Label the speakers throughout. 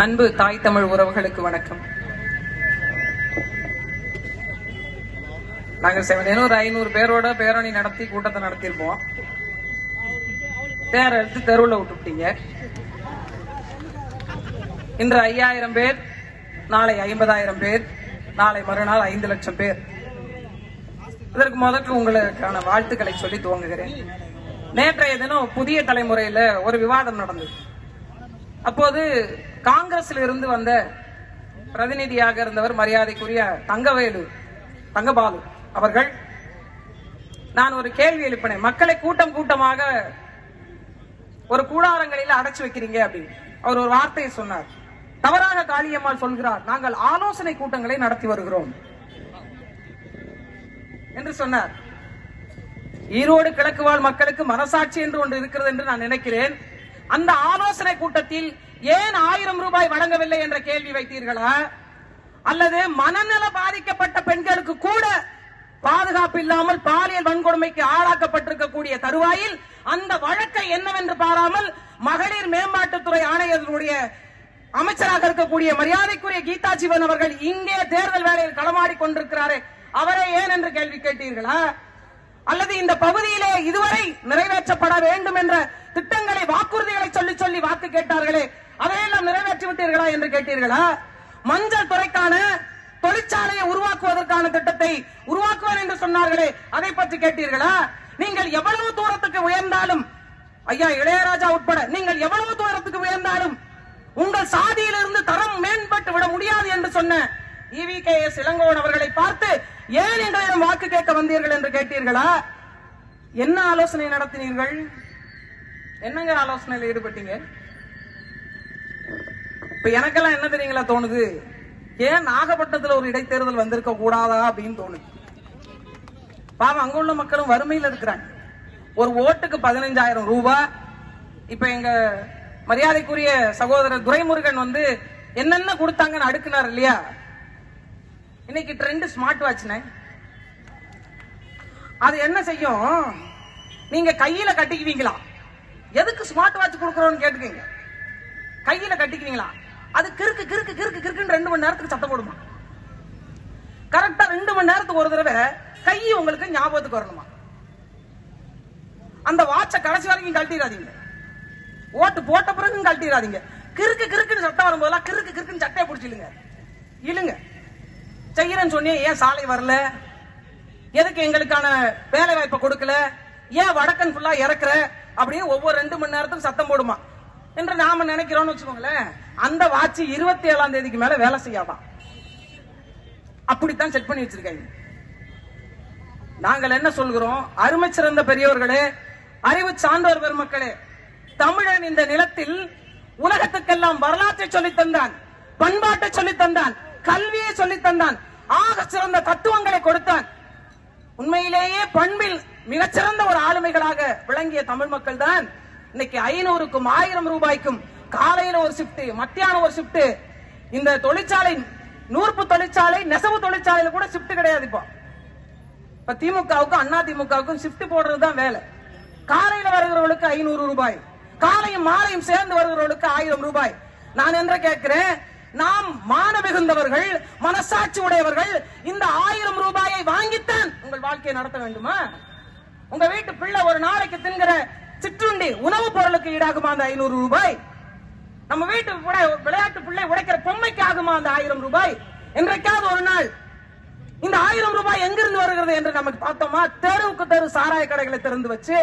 Speaker 1: அன்பு தாய் தமிழ் உறவுகளுக்கு வணக்கம். நாங்க 500 பேரோட பேரணி நடத்தி கூட்டத்தை நடத்திருப்போம். பேரை எடுத்து தெருவில் விட்டுட்டீங்க. இன்று 5000 பேர், நாளை 50,000 பேர், நாளை மறுநாள் 5 லட்சம் பேர். இதற்கு முதற்கு உங்களுக்கான வாழ்த்துக்களை சொல்லி துவங்குகிறேன். நேற்றைய தினம் புதிய தலைமுறையில ஒரு விவாதம் நடந்தது. அப்போது காங்கிரஸில் இருந்து வந்த பிரதிநிதியாக இருந்தவர் மரியாதைக்குரிய தங்கபாலு அவர்கள், நான் ஒரு கேள்வி எழுப்பினேன். மக்களை கூட்டம் கூட்டமாக ஒரு கூடாரங்களில் அடைச்சு வைக்கிறீங்க அப்படின்னு அவர் ஒரு வார்த்தையை சொன்னார். தவறாக காளியம்மாள் சொல்கிறார், நாங்கள் ஆலோசனை கூட்டங்களை நடத்தி வருகிறோம் என்று சொன்னார். ஈரோடு கிழக்கு வாழ் மக்களுக்கு மனசாட்சி என்று ஒன்று இருக்கிறது என்று நான் நினைக்கிறேன். அந்த ஆலோசனை கூட்டத்தில் ஏன் 1000 ரூபாய் வழங்கவில்லை என்ற கேள்வி வைத்தீர்களா? அல்லது மனநல பாதிக்கப்பட்ட பெண்களுக்கு கூட பாதுகாப்பு இல்லாமல் பாலியல் வன்கொடுமைக்கு ஆளாக்கப்பட்டிருக்கக்கூடிய தருவாயில் அந்த வழக்கை என்னவென்று பாராமல் மகளிர் மேம்பாட்டுத்துறை ஆணையர்களுடைய அமைச்சராக இருக்கக்கூடிய மரியாதைக்குரிய கீதா ஜீவன் அவர்கள் இங்கே தேர்தல் வேலையில் களமாடி கொண்டிருக்கிறாரே, அவரை ஏன் என்று கேள்வி கேட்டீர்களா? அல்லது இந்த பகுதியிலே இதுவரை நிறைவேற்றப்பட வேண்டும் என்ற திட்டங்களை, வாக்குறுதிகளை சொல்லி வாக்கு கேட்டார்களே, அதையெல்லாம் நிறைவேற்றி விட்டீர்களா என்று கேட்டீர்களா? மஞ்சள் துறைக்கான தொழிற்சாலையை உருவாக்குவதற்கான திட்டத்தை உருவாக்குவார் என்று சொன்னார்களே, அதை பற்றி கேட்டீர்களா? நீங்கள் எவ்வளவு தூரத்துக்கு உயர்ந்தாலும், ஐயா இளையராஜா உட்பட நீங்கள் எவ்வளவு தூரத்துக்கு உயர்ந்தாலும் உங்கள் சாதியிலிருந்து தரம் மேம்பட்டு விட முடியாது என்று சொன்ன EVKS இளங்கோவன் அவர்களை பார்த்து ஏன் எங்களிடம் வாக்கு கேட்க வந்தீர்கள் என்று கேட்டீர்களா? என்ன ஆலோசனை நடத்தினீர்கள்? என்னங்க ஆலோசனையில் ஈடுபட்டீங்க? இப்ப எனக்கெல்லாம் என்ன தெரியுங்களா தோணுது, ஏன் நாகப்பட்டினத்தில் ஒரு இடைத்தேர்தல் வந்திருக்க கூடாதா அப்படின்னு தோணுது. பாவம், அங்க உள்ள மக்களும் வறுமையில் இருக்கிறாங்க. ஒரு ஓட்டுக்கு 15,000 ரூபாய். இப்ப எங்க மரியாதைக்குரிய சகோதரர் துரைமுருகன் என்னென்ன கொடுத்தாங்கன்னு அடுக்குனார் இல்லையா? இன்னைக்கு ட்ரெண்ட் ஸ்மார்ட் வாட்ச்னே. அது என்ன செய்யும்? நீங்க கையில கட்டிக்குவீங்களா? எதுக்கு ஸ்மார்ட் வாட்ச் கொடுக்கறோம்னு கேட்டுக்கீங்க. கையில கட்டிக்குவீங்களா? அது கிறுக்கு கிறுக்கு கிறுக்கு கிறுக்குன்னு 2 மணி நேரத்துக்கு சத்தம் போடுமா? கரெக்டா 2 மணி நேரத்துக்கு ஒரு தடவை கை உங்களுக்கு ஞாபகத்துக்கு வரணுமா? அந்த வாட்சை கடைசி வரைக்கும் கழட்டிடாதீங்க. ஓட்டு போட்ட பிறகு கழட்டிடாதீங்க. கிறுக்கு கிறுக்குன்னு சத்தம் வரும்போதெல்லாம் கிறுக்கு கிறுக்குன்னு சட்டையை பிடிச்சிடுங்க, இழுங்க. செய்யறேன்னு சொன்னியே, ஏன் சாலை வரல? எதுக்கு எங்களுக்கான வேலை வாய்ப்பை கொடுக்கல? ஏன் வடக்கன் ஃபுல்லா இறக்குற? அப்படின்னு ஒவ்வொரு 2 மணி நேரத்துக்கும் சத்தம் போடுமா என்று நாம நினைக்கிறோம்னு வச்சுக்கோங்களேன். அந்த வாட்சி 27ஆம் தேதிக்கு மேல வேலை செய்யாதான். அப்படித்தான் செட் பண்ணி வச்சிருக்காங்க. நாங்கள் என்ன சொல்கிறோம்? அருமை சிறந்த பெரியவர்களே, அறிவு சான்றோர் பெருமக்களே, தமிழன் இந்த நிலத்தில் உலகத்துக்கெல்லாம் வரலாற்றை சொல்லித் தந்தான், பண்பாட்டை சொல்லித் தந்தான், கல்வியை சொல்லித் தந்தான், ஆக சிறந்த தத்துவங்களை கொடுத்தான். உண்மையிலேயே பண்பில் மிகச்சிறந்த ஒரு ஆளுமைகளாக விளங்கிய தமிழ் மக்கள் தான் இன்னைக்கு 500க்கும் 1000 ரூபாய்க்கும் காலையில ஒரு ஷிப்ட், மத்தியானம் ஒரு ஷிப்ட். இந்த தொழிற்சாலை, நூற்பு தொழிற்சாலை, நெசவு தொழிற்சாலையில கூட ஷிப்ட் கிடையாது. இப்ப திமுகவுக்கும் அண்ணா திமுகவுக்கும் ஷிப்ட் போடுறதுதான் வேலை. காலையில வருகிறவர்களுக்கு 500 ரூபாய், காலையும் மாலையும் சேர்ந்து வருகிறவர்களுக்கு 1000 ரூபாய். நான் என்ன கேட்கிறேன், நாம் மான மிகுந்தவர்கள், மனசாட்சி உடையவர்கள், இந்த 1000 ரூபாயை வாங்கித்தான் உங்கள் வாழ்க்கையை நடத்த வேண்டுமா? உங்க வீட்டு பிள்ளை ஒரு நாளைக்கு தின்கிற சிற்றுண்டி உணவு பொருளுக்கு ஈடாகுமா அந்த 500 ரூபாய்? நம்ம வீட்டு விளையாட்டு பிள்ளை உடைக்கிற பொம்மைக்கு ஆகுமா அந்த 1000 ரூபாய்? என்றைக்காவது ஒரு நாள் இந்த 1000 ரூபாய் எங்கிருந்து வருகிறது என்று நமக்கு பார்த்தோமா? தெருவுக்கு தெரு சாராய கடைகளை திறந்து வச்சு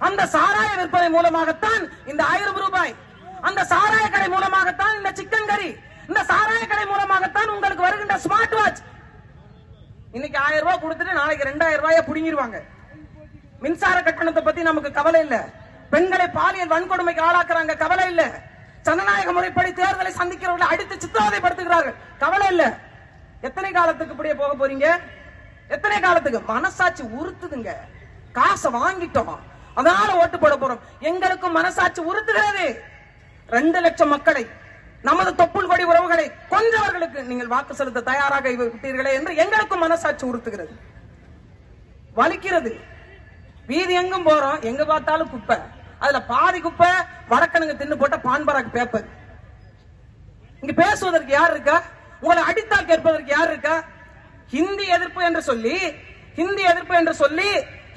Speaker 1: அந்த சாராய விற்பனை மூலமாகத்தான் இந்த 1000 ரூபாய், அந்த சாராய கடை மூலமாகத்தான் இந்த சிக்கன் கறி, இந்த சாராய கடை மூலமாகத்தான் உங்களுக்கு வருகின்ற ஸ்மார்ட் வாட்ச். இன்னைக்கு 1000 ரூபாய் கொடுத்துட்டு நாளைக்கு 2000 ரூபாயை புடுங்கிடுவாங்க. மின்சார கட்டணத்தை பத்தி நமக்கு கவலை இல்ல. பெண்களை பாலியல் வன்கொடுமைக்கு ஆளாக்குறாங்க, கவலை இல்ல. ஜனநாயக முறைப்படி தேர்தலை சந்திக்கிறவர்களை அடித்து சித்திரவதைப்படுத்துகிறார்கள், கவலை இல்ல. எத்தனை காலத்துக்கு இப்படியே போக போறீங்க? எத்தனை காலத்துக்கு? மனசாட்சி உறுத்துதுங்க. காசை வாங்கிட்டோம், அதனால ஓட்டு போட போறோம். எங்களுக்கும் மனசாட்சி உறுத்துகிறது. 2 லட்சம் மக்களை, நமது தொப்புள் கொடி உறவுகளை கொன்றவர்களுக்கு நீங்கள் வாக்கு செலுத்த தயாராக விட்டீர்களே என்று எங்களுக்கும் மனசாட்சி உறுத்துகிறது, வலிக்கிறது. வீதி எங்கும் போறோம், எங்க பார்த்தாலும் குப்பை. அதுல பாதி குப்பை வடக்கனுங்க தின்னு போட்ட பான்பராக்கு பேப்பர். இங்க பேசுவதற்கு யார் இருக்கா? உங்களை அடித்தால் கேட்பதற்கு யார் இருக்கா? ஹிந்தி எதிர்ப்பு என்று சொல்லி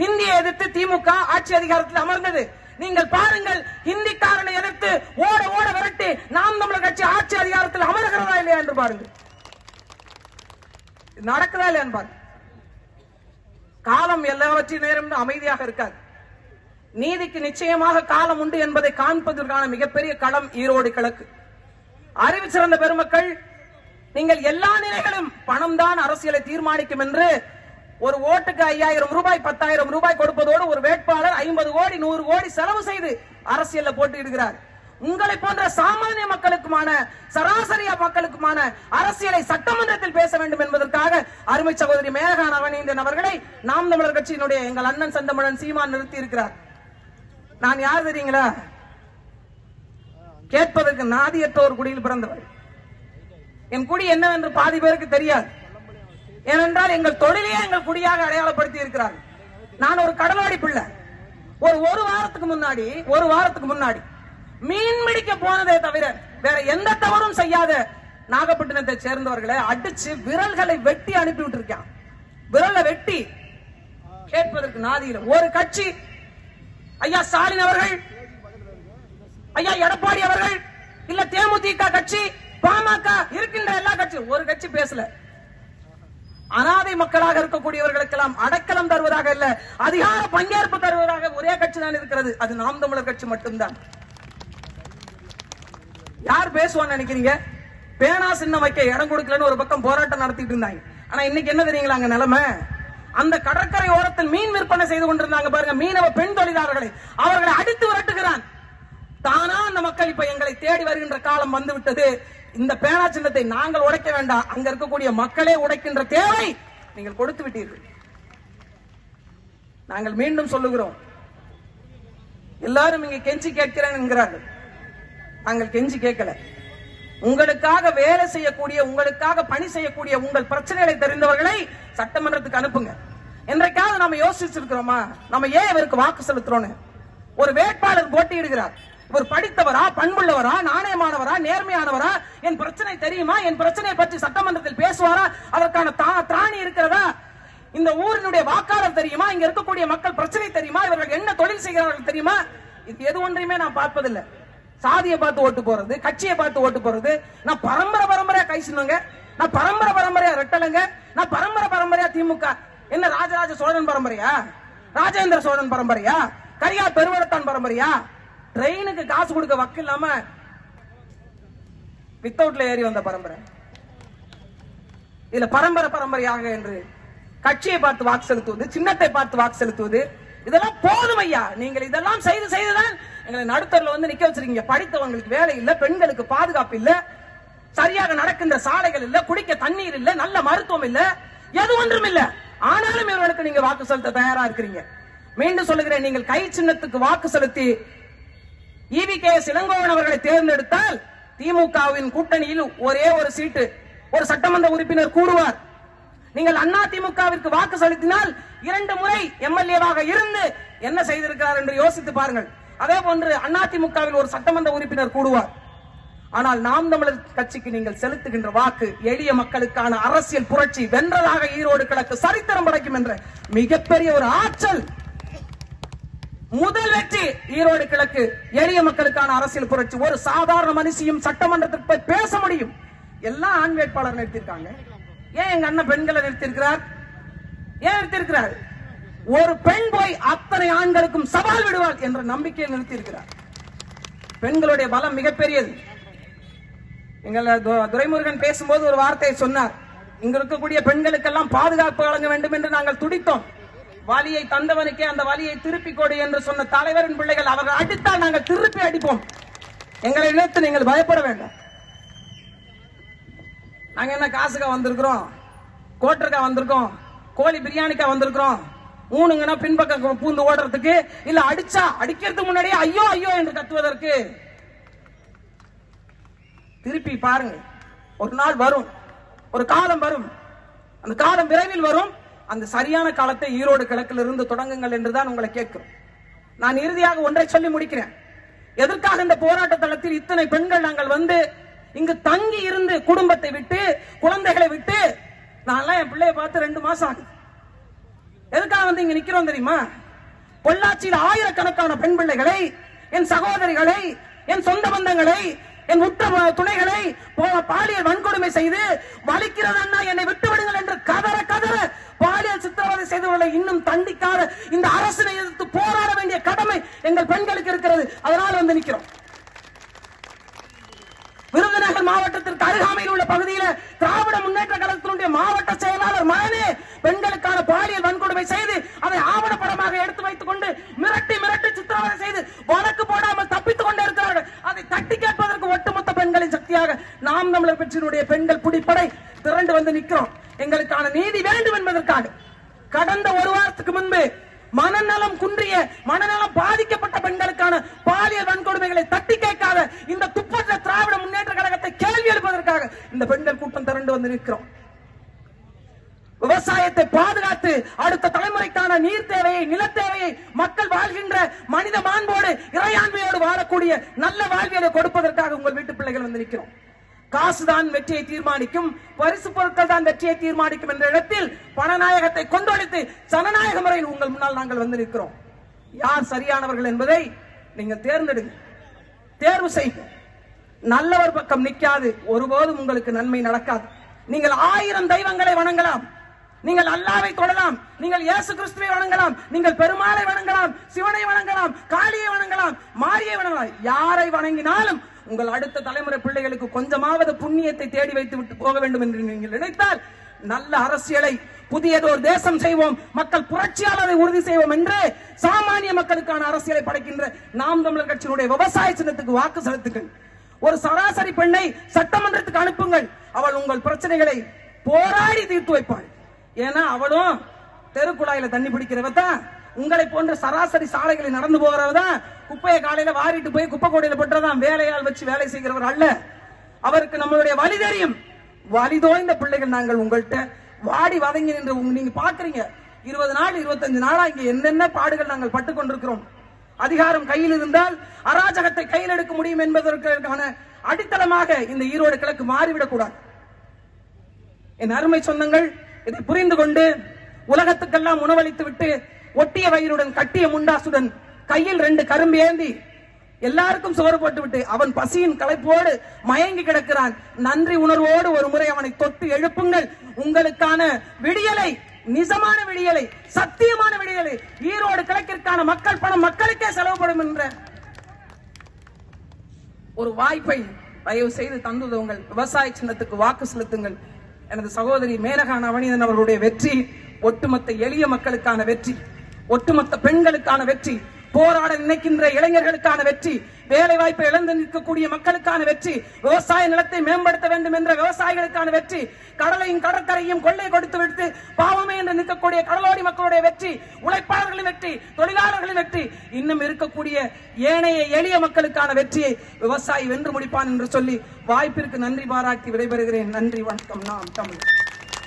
Speaker 1: ஹிந்தியை எதிர்த்து திமுக ஆட்சி அதிகாரத்தில் அமர்ந்தது. நீங்கள் பாருங்கள், ஹிந்திக்காரனை எதிர்த்து ஓட ஓட விரட்டி நாம் தமிழர் கட்சி ஆட்சி அதிகாரத்தில் அமர்கிறதா இல்லையா என்று பாருங்கள். நடக்குதா இல்லையா பாருங்க. காலம் எல்லாவற்றையும் நேரம் அமைதியாக இருக்காது. நீதிக்கு நிச்சயமாக காலம் உண்டு என்பதை காண்பதற்கான மிகப்பெரிய களம் ஈரோடு கிழக்கு. அறிவு சிறந்த பெருமக்கள், நீங்கள் எல்லா நிலைகளும் பணம் தான் அரசியலை தீர்மானிக்கும் என்று ஒரு ஓட்டுக்கு 5000 ரூபாய் 10,000 ரூபாய் கொடுப்பதோடு ஒரு வேட்பாளர் 50 கோடி 100 கோடி செலவு செய்து அரசியல்ல போட்டியிடுகிறார். உங்களை போன்ற சாமானிய மக்களுக்குமான சராசரி மக்களுக்குமான அரசியலை சட்டமன்றத்தில் பேச வேண்டும் என்பதற்காக அருமை சகோதரி மேனகா நவநீதன் அவர்களை நாம் தமிழர் கட்சியினுடைய எங்கள் அண்ணன் செந்தமிழன் சீமான் நிறுத்தி இருக்கிறார். நான் யார் தெரியுங்களா? கேட்பதற்கு நாதியற்ற ஒரு குடியில் பிறந்தவர். என் குடி என்னவென்று பாதி பேருக்கு தெரியாது. ஏனென்றால் எங்கள் தொழிலையே எங்கள் குடியாக அடையாளப்படுத்தி இருக்கிறார்கள். நான் ஒரு கடலோடி பிள்ளை. ஒரு வாரத்துக்கு முன்னாடி மீன் பிடிக்க போனதே தவிர வேற எந்த தவறும் செய்யாத நாகப்பட்டினத்தை சேர்ந்தவர்களை அடிச்சு விரல்களை வெட்டி அனுப்பி விட்டுருக்கான். விரலை வெட்டி கேட்பதற்கு நாதியில ஒரு கட்சி, ஐயா ஸ்டாலின் அவர்கள், ஐயா எடப்பாடி அவர்கள், இல்ல தேமுதிக கட்சி, பாமக இருக்கின்ற எல்லா கட்சியும் ஒரு கட்சி பேசல. அனாதை மக்களாக இருக்கக்கூடியவர்களுக்கெல்லாம் அடைக்கலம் தருவதாக இல்ல, அதிகார பங்கேற்பு தருவதாக ஒரே கட்சி தான் இருக்கிறது. அது நாம் தமிழர் கட்சி மட்டும்தான். யார் பேசுவான்னு நினைக்கிறீங்க? பேனா சின்ன வைக்க இடம் கொடுக்கலன்னு ஒரு பக்கம் போராட்டம் நடத்திட்டு இருந்தாங்க. ஆனா இன்னைக்கு என்ன தெரியுங்களா அங்க நிலைமை? அந்த கடற்கரை ஓரத்தில் மீன் விற்பனை செய்து கொண்டிருந்தாங்க பாருங்க, மீனவ பெண் தொழிலாளர்களை அவர்களை அடித்து விரட்டுகிறான். தானா அந்த மக்கள் இப்ப எங்களை தேடி வருகின்ற காலம் வந்து விட்டது. இந்த பேனா சின்னத்தை நாங்கள் உடைக்க வேண்டாம், அங்க இருக்கக்கூடிய மக்களே உடைக்கின்ற தேவை நீங்கள் கொடுத்து விட்டீர்கள். நாங்கள் மீண்டும் சொல்லுகிறோம், எல்லாரும் இங்க கெஞ்சி கேட்கிறேன் என்கிறார்கள். நாங்கள் கெஞ்சி கேட்கல. உங்களுக்காக வேலை செய்யக்கூடிய, உங்களுக்காக பணி செய்யக்கூடிய உங்கள் பிரச்சனைகளை தெரிந்தவர்களை சட்டமன்றத்துக்கு அனுப்புங்க. என்றைக்காவது நம்ம யோசிச்சிருக்கிறோமா நம்ம ஏன் இவருக்கு வாக்கு செலுத்துறோம்? ஒரு வேட்பாளர் போட்டியிடுகிறார். இவர் படித்தவரா, பண்புள்ளவரா, நாணயமானவரா, நேர்மையானவரா, என் பிரச்சனை தெரியுமா, என் பிரச்சனையை பற்றி சட்டமன்றத்தில் பேசுவாரா, அதற்கான திராணி இருக்கிறதா, இந்த ஊரினுடைய வாக்காளர் தெரியுமா, இங்க இருக்கக்கூடிய மக்கள் பிரச்சனை தெரியுமா, இவர்கள் என்ன தொழில் செய்கிறார்கள் தெரியுமா? இது எது ஒன்றையுமே நான் பார்ப்பதில்லை. சாதியை பார்த்து ஓட்டு போறது, கட்சியை பார்த்து ஓட்டு போறது. நான் பரம்பரையா கைசினுங்க, நான் பரம்பரையா ரெட்டலுங்க, நான் பரம்பரையா திமுக. என்ன ராஜராஜ சோழன் பரம்பரையா, ராஜேந்திர சோழன் பரம்பரையா, கரியா பெருவளத்தான் பரம்பரையா? ட்ரெயினுக்கு காசு கொடுக்க வக்கு இல்லாம வித்தவுட்ல ஏறி வந்த பரம்பரை. இதுல பரம்பரையாக என்று கட்சியை பார்த்து வாக்கு செலுத்துவது, சின்னத்தை பார்த்து வாக்கு செலுத்துவது, இதெல்லாம் போதும் ஐயா. நீங்கள் இதெல்லாம் செய்துதான் எங்களை நடுத்தரில் வந்து நிக்க வச்சிருக்கீங்க. படித்தவங்களுக்கு வேலை இல்ல, பெண்களுக்கு பாதுகாப்பு இல்ல, சரியாக நடக்கின்ற சாலைகள் இல்ல, குடிக்க தண்ணீர் இல்ல, நல்ல மருத்துவம் இல்ல, எது ஒன்றும் இல்ல. ஆனாலும் இவர்களுக்கு நீங்க வாக்கு செலுத்த தயாரா இருக்கிறீங்க. மீண்டும் சொல்லுகிறேன், நீங்கள் கை சின்னத்துக்கு வாக்கு செலுத்தி EVKS இளங்கோவன் அவர்களை தேர்ந்தெடுத்தால் திமுகவின் கூட்டணியில் ஒரே ஒரு சீட்டு, ஒரு சட்டமன்ற உறுப்பினர் கூடுவார். நீங்கள் அண்ணா திமுகவிற்கு வாக்கு செலுத்தினால் 2 முறை MLA-வாக இருந்து என்ன செய்திருக்கிறார் என்று யோசித்து பாருங்கள். அதே போன்று அண்ணா திமுகவில் ஒரு சட்டமன்ற உறுப்பினர் கூடுவார். ஆனால் நாம் தமிழர் கட்சிக்கு நீங்கள் செலுத்துகின்ற வாக்கு எளிய மக்களுக்கான அரசியல் புரட்சி வென்றதாக ஈரோடு கிழக்கு சரித்திரம் படைக்கும் என்ற மிகப்பெரிய ஒரு ஆற்றல். முதல் வெற்றி ஈரோடு கிழக்கு, எளிய மக்களுக்கான அரசியல் புரட்சி. ஒரு சாதாரண மனுஷியும் சட்டமன்றத்துக்கு போய் பேச முடியும். எல்லா ஆண் வேட்பாளர் நிறுத்திருக்காங்க. ஏன் எங்க அண்ணன் பெண்களை நிறுத்திருக்கிறார்? ஏன் நிறுத்திருக்கிறார்? ஒரு பெண் போய் அத்தனை ஆண்களுக்கும் சவால் விடுவார் என்ற நம்பிக்கையை நிறுத்தியிருக்கிறார். பெண்களுடைய பலம் மிகப்பெரியது. எங்கள் துரைமுருகன் பேசும்போது ஒரு வார்த்தையை சொன்னார், இங்க இருக்கக்கூடிய பெண்களுக்கெல்லாம் பாதுகாப்பு வழங்க வேண்டும் என்று நாங்கள் துடித்தோம். வலியை தந்தவனுக்கே அந்த வலியை திருப்பி கொடு என்று சொன்ன தலைவரின் பிள்ளைகள். அவர்கள் அடித்தால் நாங்கள் திருப்பி அடிப்போம். எங்களை நினைத்து நீங்கள் பயப்பட வேண்டாம். நாங்க என்ன காசுக்கா வந்திருக்கிறோம், கோட்டருக்கா வந்திருக்கோம், கோழி பிரியாணிக்கா வந்திருக்கிறோம், ஊனுங்கன்னா பின்பக்கம் பூந்து ஓடுறதுக்கு இல்ல, அடிக்கிறதுக்கு முன்னாடியே ஐயோ ஐயோ என்று கத்துவதற்கு? திருப்பி பாருங்க, ஒரு நாள் வரும், ஒரு காலம் வரும், அந்த காலம் விரைவில் வரும். அந்த சரியான காலத்தை ஈரோடு கிழக்கில் இருந்து தொடங்குங்கள் என்றுதான் உங்களை கேட்கிறோம். நான் இறுதியாக ஒன்றை சொல்லி முடிக்கிறேன். எதற்காக இந்த போராட்ட தளத்தில் இத்தனை பெண்கள் நாங்கள் வந்து இங்கு தங்கி இருந்து குடும்பத்தை விட்டு குழந்தைகளை விட்டு, நான் என் பிள்ளைய பார்த்து 2 மாசம் ஆகுது. எதுக்காக வந்து இங்க நிக்கிறோம் தெரியுமா? பொள்ளாச்சியில் ஆயிரக்கணக்கான பெண் பிள்ளைகளை, என் சகோதரிகளை, என் சொந்த பந்தங்களை, என் உற்ற துணைகளை பாலியல் வன்கொடுமை செய்து வலிக்கிறதா என்னை விட்டு விடுங்கள் என்று கதற கதற பாலியல் சித்திரவதை செய்தவர்களை இன்னும் தண்டிக்காத இந்த அரசினை எதிர்த்து போராட வேண்டிய கடமை எங்கள் பெண்களுக்கு இருக்கிறது. அதனால் வந்து நிற்கிறோம். விருதுநகர் மாவட்டத்திற்கு அருகாமையில் உள்ள பகுதியில் திராவிட முன்னேற்ற கழகத்தினுடைய மாவட்ட செயலாளர் மகனே பெண்களுக்கான பாலியல் வன்கொடுமை செய்து அதை ஆவணப்படமாக எடுத்து வைத்துக் கொண்டு மிரட்டி மிரட்டி சித்திரவதை செய்து வழக்கு போடாமல் தப்பித்துக் கொண்டே இருக்கிறார்கள். அதை தட்டி கேட்பதற்கு ஒட்டுமொத்த பெண்களின் சக்தியாக நாம் தமிழர் கட்சியினுடைய பெண்கள் குடிப்படை திரண்டு வந்து நிற்கிறோம். எங்களுக்கான நீதி வேண்டும் என்பதற்காக கடந்த 1 வாரத்துக்கு முன்பு மனநலம் குன்றிய, மனநலம் பாதிக்கப்பட்ட பெண்களுக்கான பாலியல் வன்கொடுமைகளை தட்டி கேட்காத இந்த துப்பற்ற திராவிட முன்னேற்ற கழகத்தை கேள்வி எழுப்பதற்காக இந்த பெண்கள் கூட்டம் திரண்டு வந்து நிற்கிறோம். விவசாயத்தை பாதுகாத்து அடுத்த தலைமுறைக்கான நீர் தேவையை, நில தேவையை, மக்கள் வாழ்கின்ற மனித மாண்போடு இறையாண்மையோடு வாழக்கூடிய நல்ல வாழ்வியலை கொடுப்பதற்காக உங்கள் வீட்டு பிள்ளைகள் வந்து நிற்கிறோம். காசுதான் வெற்றியை தீர்மானிக்கும், பரிசு பொருட்கள் தான் வெற்றியை தீர்மானிக்கும் என்ற இடத்தில் பணநாயகத்தை கொண்டொழித்து ஜனநாயக முறையில் உங்கள் முன்னால் நாங்கள் வந்து நிற்கிறோம். யார் சரியானவர்கள் என்பதை நீங்கள் தேர்ந்தெடுங்க, தேர்வு செய்யுங்க. நல்லவர் பக்கம் நிற்காது ஒருபோதும் உங்களுக்கு நன்மை நடக்காது. நீங்கள் 1000 தெய்வங்களை வணங்கலாம், நீங்கள் அல்லாவை தொழலாம், நீங்கள் இயேசு கிறிஸ்துவை வணங்கலாம், நீங்கள் பெருமாளை வணங்கலாம், சிவனை வணங்கலாம், காளியை வணங்கலாம், மாரியை வணங்கலாம். யாரை வணங்கினாலும் உங்கள் அடுத்த தலைமுறை பிள்ளைகளுக்கு கொஞ்சமாவது புண்ணியத்தை தேடி வைத்து விட்டு போக வேண்டும் என்று நீங்கள் நினைத்தால் நல்ல அரசியலை, புதியதோர் தேசம் செய்வோம், மக்கள் புரட்சியாளரை உறுதி செய்வோம் என்று சாமானிய மக்களுக்கான அரசியலை படைக்கின்ற நாம் தமிழர் கட்சியினுடைய விவசாய சின்னத்துக்கு வாக்கு செலுத்துங்கள். ஒரு சராசரி பெண்ணை சட்டமன்றத்துக்கு அனுப்புங்கள், அவள் உங்கள் பிரச்சனைகளை போராடி தீர்த்து வைப்பாள். ஏன்னா அவளும் தெருக்குழாயில தண்ணி பிடிக்கிறவ தான், உங்களை போன்ற சராசரி சாலைகளை நடந்து போகிறவதான், குப்பையை காலையில வாரிட்டு போய் குப்பை கோடையில போட்டுறதான் வேலையால் வச்சு வேலை செய்கிறவர் அல்ல. அவருக்கு நம்மளுடைய வலி தெரியும். வலிதோய்ந்த பிள்ளைகள் நாங்கள் உங்கள்கிட்ட வாடி வதங்கி நின்று நீங்க பாக்குறீங்க. 20 நாள் 25 நாளா இங்க என்னென்ன பாடுகள் நாங்கள் பட்டுக் கொண்டிருக்கிறோம். அதிகாரம் கையில் இருந்தால் அராஜகத்தை கையில் எடுக்க முடியும் என்பதற்கான அடித்தளமாக இந்த ஈரோடு கிழக்கு மாறிவிடக் கூடாது. என் அருமை சொந்தங்கள், இதை புரிந்து கொண்டு உலகத்துக்கெல்லாம் உணவளித்து விட்டு ஒட்டிய வயிறுடன் கட்டிய முண்டாசுடன் கையில் 2 கரும்பு ஏந்தி எல்லாருக்கும் சோறு போட்டு விட்டு அவன் பசியின் களைப்போடு மயங்கி கிடக்கிறான். நன்றி உணர்வோடு ஒரு முறை அவனை தொட்டு எழுப்புங்கள். உங்களுக்கான விடியலை, நிஜமான விடியலை, சத்தியமான விடியலை, ஈரோடு கிழக்கிற்கான மக்கள் பணம் மக்களுக்கே செலவுப்படும் என்ற ஒரு வாய்ப்பை தயவு செய்து தந்துதவுங்கள். விவசாய சின்னத்துக்கு வாக்கு செலுத்துங்கள். எனது சகோதரி மேனகா நவநீதன் அவர்களுடைய வெற்றி ஒட்டுமொத்த எளிய மக்களுக்கான வெற்றி, ஒட்டுமொத்த பெண்களுக்கான வெற்றி, போராட நினைக்கின்ற இளைஞர்களுக்கான வெற்றி, வேலை வாய்ப்பை இழந்து நிற்கக்கூடிய மக்களுக்கான வெற்றி, விவசாய நிலத்தை மேம்படுத்த வேண்டும் என்ற விவசாயிகளுக்கான வெற்றி, கடலையும் கடற்கரையும் கொள்ளை கொடுத்து விட்டு பாவமே என்று நிற்கக்கூடிய கடலோடி மக்களுடைய வெற்றி, உழைப்பாளர்களின் வெற்றி, தொழிலாளர்களின் வெற்றி, இன்னும் இருக்கக்கூடிய ஏனைய எளிய மக்களுக்கான வெற்றியை விவசாயி வென்று முடிப்பான் என்று சொல்லி வாய்ப்பிற்கு நன்றி பாராட்டி விடைபெறுகிறேன். நன்றி, வணக்கம். நாம் தமிழ்.